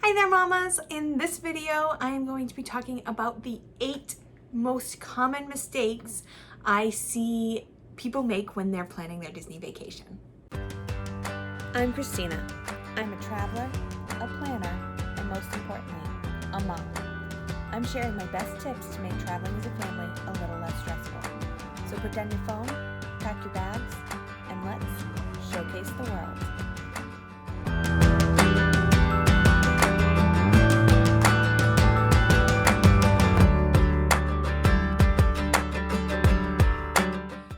Hi there, mamas. In this video, I am going to be talking about the 8 most common mistakes I see people make when they're planning their Disney vacation. I'm Christina. I'm a traveler, a planner, and most importantly, a mom. I'm sharing my best tips to make traveling as a family a little less stressful. So put down your phone, pack your bags, and let's showcase the world.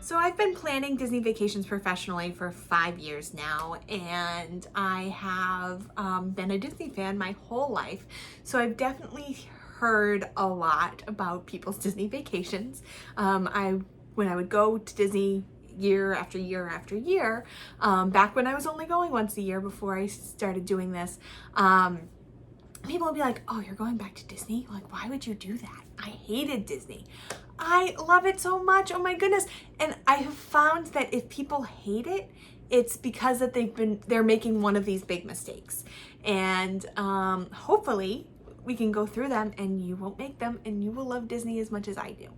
So I've been planning Disney vacations professionally for 5 years now, and I have been a Disney fan my whole life. So I've definitely heard a lot about people's Disney vacations. When I would go to Disney year after year after year, back when I was only going once a year before I started doing this, people would be like, oh, you're going back to Disney? Like, why would you do that? I hated Disney. I love it so much. Oh my goodness. And I have found that if people hate it, it's because that they're making one of these big mistakes. And hopefully we can go through them and you won't make them and you will love Disney as much as I do.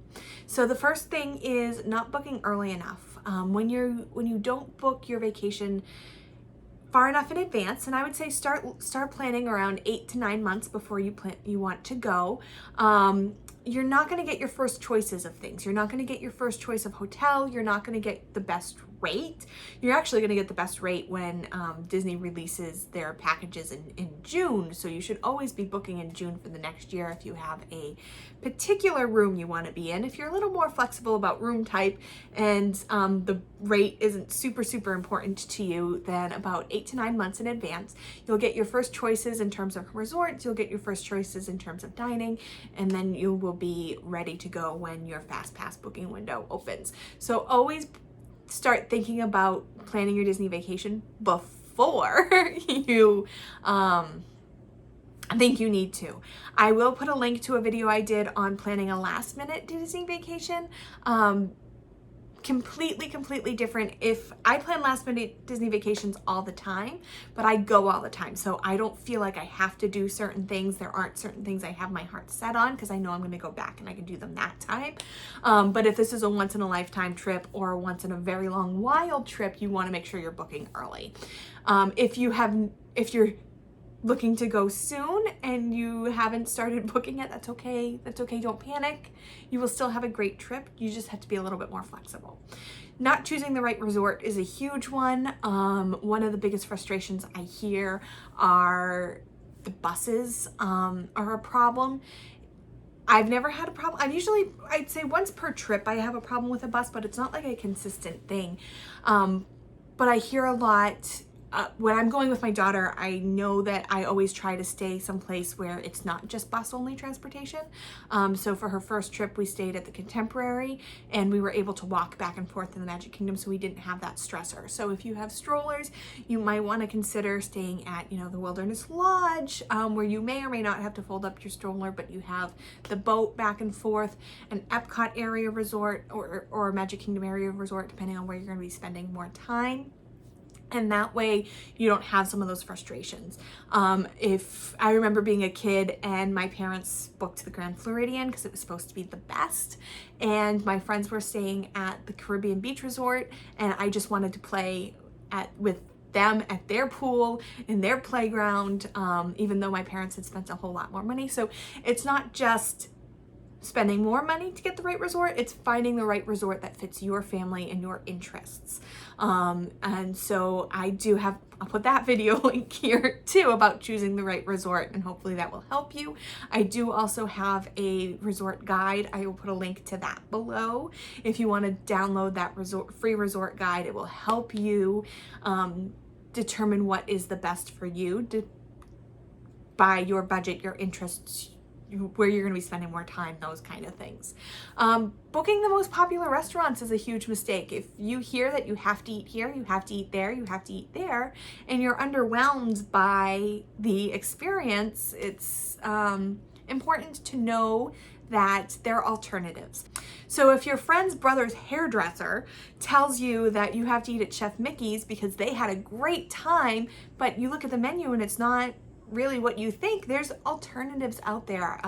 So the first thing is not booking early enough. When you don't book your vacation far enough in advance, and I would say start planning around 8 to 9 months before you want to go. You're not going to get your first choices of things. You're not going to get your first choice of hotel. You're not going to get the best rate. You're actually going to get the best rate when Disney releases their packages in June. So you should always be booking in June for the next year if you have a particular room you want to be in. If you're a little more flexible about room type and the rate isn't super important to you, then about 8 to 9 months in advance, you'll get your first choices in terms of resorts, you'll get your first choices in terms of dining, and then you will be ready to go when your fast pass booking window opens. So always start thinking about planning your Disney vacation before you think you need to. I will put a link to a video I did on planning a last minute Disney vacation. Completely different. If I plan last minute Disney vacations all the time, but I go all the time, so I don't feel like I have to do certain things. There aren't certain things I have my heart set on because I know I'm going to go back and I can do them that time. But if this is a once in a lifetime trip or a once in a very long wild trip, you want to make sure you're booking early. If you're looking to go soon and you haven't started booking it, that's okay. Don't panic. You will still have a great trip. You just have to be a little bit more flexible. Not choosing the right resort is a huge one. One of the biggest frustrations I hear are the buses are a problem. I've never had a problem. I'd say once per trip I have a problem with a bus, but it's not like a consistent thing. But I hear a lot. When I'm going with my daughter, I know that I always try to stay someplace where it's not just bus only transportation. So for her first trip, we stayed at the Contemporary and we were able to walk back and forth in the Magic Kingdom, so we didn't have that stressor. So if you have strollers, you might want to consider staying at, the Wilderness Lodge, where you may or may not have to fold up your stroller, but you have the boat back and forth, an Epcot area resort or a Magic Kingdom area resort, depending on where you're going to be spending more time. And that way you don't have some of those frustrations. If I remember being a kid and my parents booked the Grand Floridian because it was supposed to be the best, and my friends were staying at the Caribbean Beach Resort, and I just wanted to play with them at their pool, in their playground, even though my parents had spent a whole lot more money. So it's not just spending more money to get the right resort, it's finding the right resort that fits your family and your interests. And so I'll put that video link here too about choosing the right resort, and hopefully that will help you. I do also have a resort guide. I will put a link to that below. If you want to download that free resort guide, it will help you determine what is the best for you by your budget, your interests, where you're going to be spending more time, those kind of things. Booking the most popular restaurants is a huge mistake. If you hear that you have to eat here, you have to eat there, you have to eat there, and you're underwhelmed by the experience, it's important to know that there are alternatives. So if your friend's brother's hairdresser tells you that you have to eat at Chef Mickey's because they had a great time, but you look at the menu and it's not really what you think, there's alternatives out there.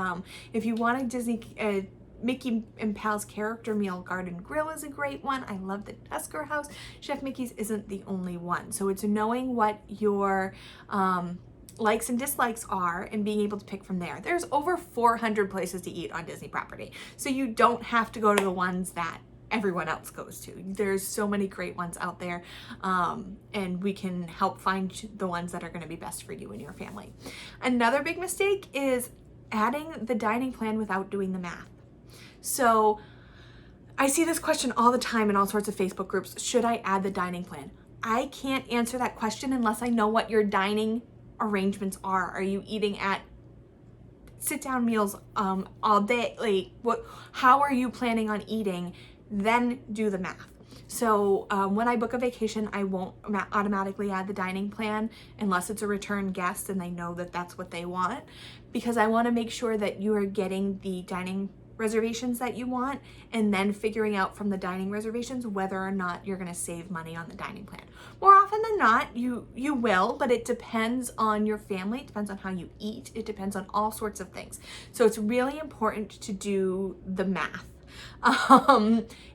If you want a Disney Mickey and Pal's Character Meal, Garden Grill is a great one. I love the Tusker House. Chef Mickey's isn't the only one. So it's knowing what your likes and dislikes are and being able to pick from there. There's over 400 places to eat on Disney property. So you don't have to go to the ones that everyone else goes to. There's so many great ones out there, and we can help find the ones that are going to be best for you and your family. Another big mistake is adding the dining plan without doing the math. So I see this question all the time in all sorts of Facebook groups. Should I add the dining plan? I can't answer that question unless I know what your dining arrangements are. Are you eating at sit-down meals all day? Like, how are you planning on eating? Then do the math. So when I book a vacation, I won't automatically add the dining plan unless it's a return guest and they know that that's what they want, because I want to make sure that you are getting the dining reservations that you want, and then figuring out from the dining reservations whether or not you're going to save money on the dining plan. More often than not, you will, but it depends on your family, it depends on how you eat, it depends on all sorts of things. So it's really important to do the math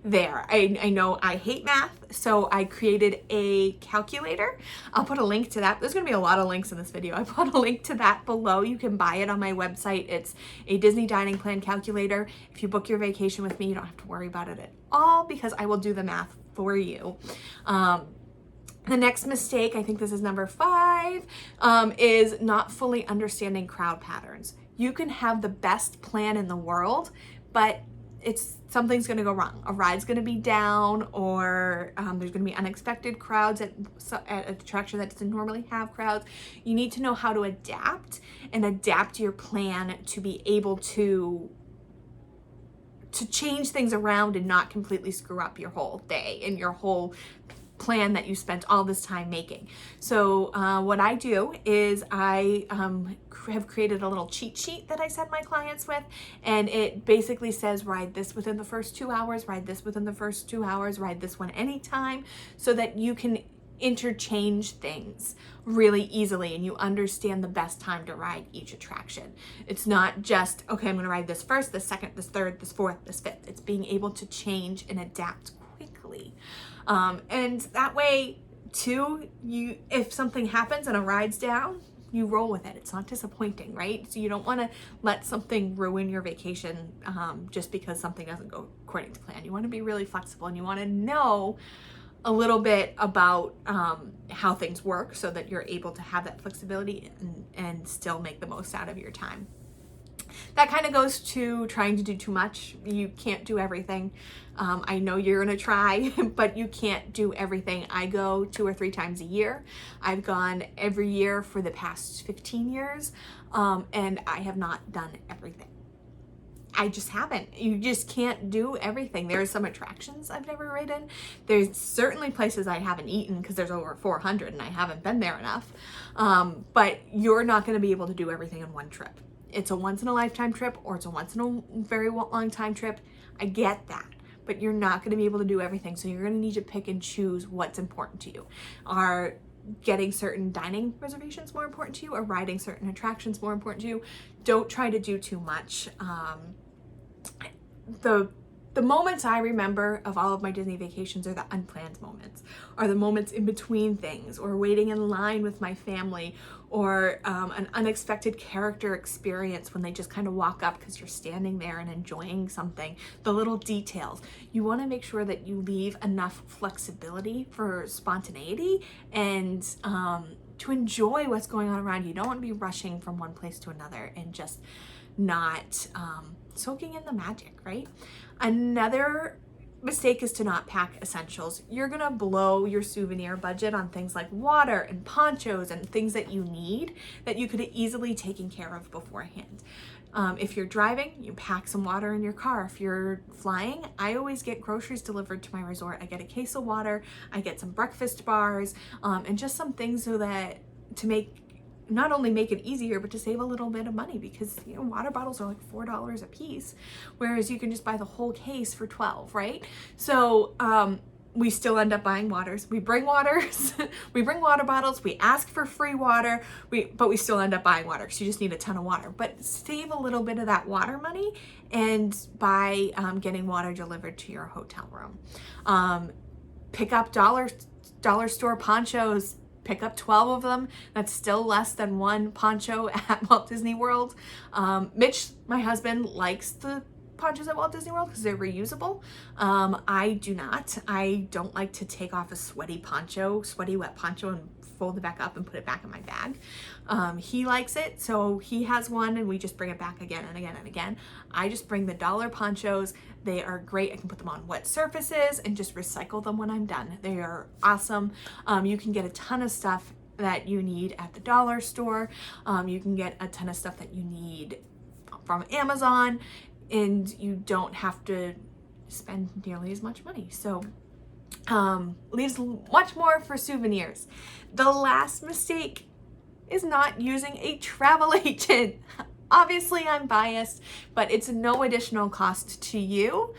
there. I know I hate math, so I created a calculator. I'll put a link to that. There's going to be a lot of links in this video. I put a link to that below. You can buy it on my website. It's a Disney dining plan calculator. If you book your vacation with me, you don't have to worry about it at all, because I will do the math for you. The next mistake, I think this is number 5, is not fully understanding crowd patterns. You can have the best plan in the world, but something's going to go wrong. A ride's going to be down, or there's going to be unexpected crowds at an attraction that doesn't normally have crowds. You need to know how to adapt your plan to be able to change things around and not completely screw up your whole day and your whole plan that you spent all this time making. So what I do is I have created a little cheat sheet that I send my clients with, and it basically says ride this within the first 2 hours, ride this within the first 2 hours, ride this one anytime, so that you can interchange things really easily and you understand the best time to ride each attraction. It's not just, okay, I'm going to ride this first, this second, this third, this fourth, this fifth. It's being able to change and adapt quickly. And that way too, if something happens and a ride's down, you roll with it. It's not disappointing, right? So you don't want to let something ruin your vacation just because something doesn't go according to plan. You want to be really flexible, and you want to know a little bit about how things work so that you're able to have that flexibility and still make the most out of your time. That kind of goes to trying to do too much. You can't do everything. I know you're gonna try, but you can't do everything. I go 2 or 3 times a year. I've gone every year for the past 15 years, and I have not done everything. I just haven't. You just can't do everything. There are some attractions I've never ridden. There's certainly places I haven't eaten because there's over 400 and I haven't been there enough. But you're not going to be able to do everything in one trip. It's a once in a lifetime trip, or it's a once in a very long time trip. I get that, but you're not going to be able to do everything. So you're going to need to pick and choose what's important to you. Are getting certain dining reservations more important to you, or riding certain attractions more important to you? Don't try to do too much. The moments I remember of all of my Disney vacations are the unplanned moments, or the moments in between things, or waiting in line with my family, or an unexpected character experience when they just kind of walk up because you're standing there and enjoying something. The little details. You want to make sure that you leave enough flexibility for spontaneity and to enjoy what's going on around you. You don't want to be rushing from one place to another and just not soaking in the magic, right? Another mistake is to not pack essentials. You're gonna blow your souvenir budget on things like water and ponchos and things that you need that you could have easily taken care of beforehand. If you're driving, you pack some water in your car. If you're flying, I always get groceries delivered to my resort. I get a case of water, I get some breakfast bars, and just some things so that not only make it easier, but to save a little bit of money, because water bottles are like $4 a piece, whereas you can just buy the whole case for $12, right? So we still end up buying waters. We bring waters, we bring water bottles, we ask for free water, but we still end up buying water because you just need a ton of water. But save a little bit of that water money and by getting water delivered to your hotel room. Pick up dollar store ponchos. Pick up 12 of them. That's still less than one poncho at Walt Disney World. Mitch, my husband, likes the ponchos at Walt Disney World because they're reusable. I do not. I don't like to take off a sweaty wet poncho and fold it back up and put it back in my bag. He likes it, so he has one and we just bring it back again and again and again. I just bring the dollar ponchos. They are great. I can put them on wet surfaces and just recycle them when I'm done. They are awesome. You can get a ton of stuff that you need at the dollar store. You can get a ton of stuff that you need from Amazon, and you don't have to spend nearly as much money. So leaves much more for souvenirs. The last mistake is not using a travel agent. Obviously I'm biased, but it's no additional cost to you.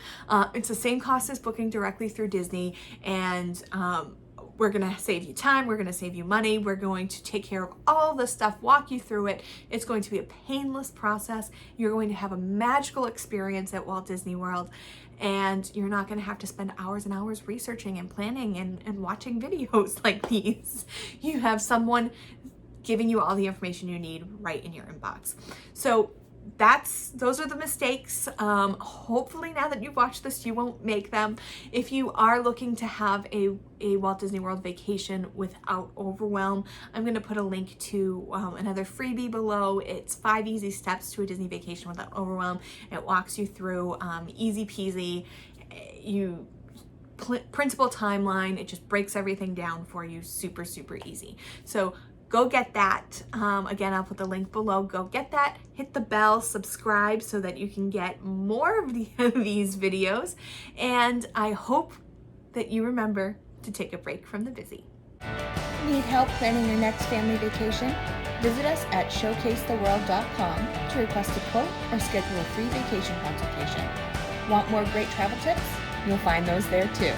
It's the same cost as booking directly through Disney, and we're gonna save you time, we're gonna save you money, we're going to take care of all the stuff, walk you through it. It's going to be a painless process. You're going to have a magical experience at Walt Disney World, and you're not gonna have to spend hours and hours researching and planning and watching videos like these. You have someone giving you all the information you need right in your inbox. So those are the mistakes. Hopefully now that you've watched this, you won't make them. If you are looking to have a Walt Disney World vacation without overwhelm, I'm going to put a link to another freebie below. It's 5 easy steps to a Disney vacation without overwhelm. It walks you through easy peasy. Principal timeline. It just breaks everything down for you. Super, super easy. So go get that. Again, I'll put the link below. Go get that. Hit the bell, subscribe so that you can get more of these videos. And I hope that you remember to take a break from the busy. Need help planning your next family vacation? Visit us at showcasetheworld.com to request a quote or schedule a free vacation consultation. Want more great travel tips? You'll find those there too.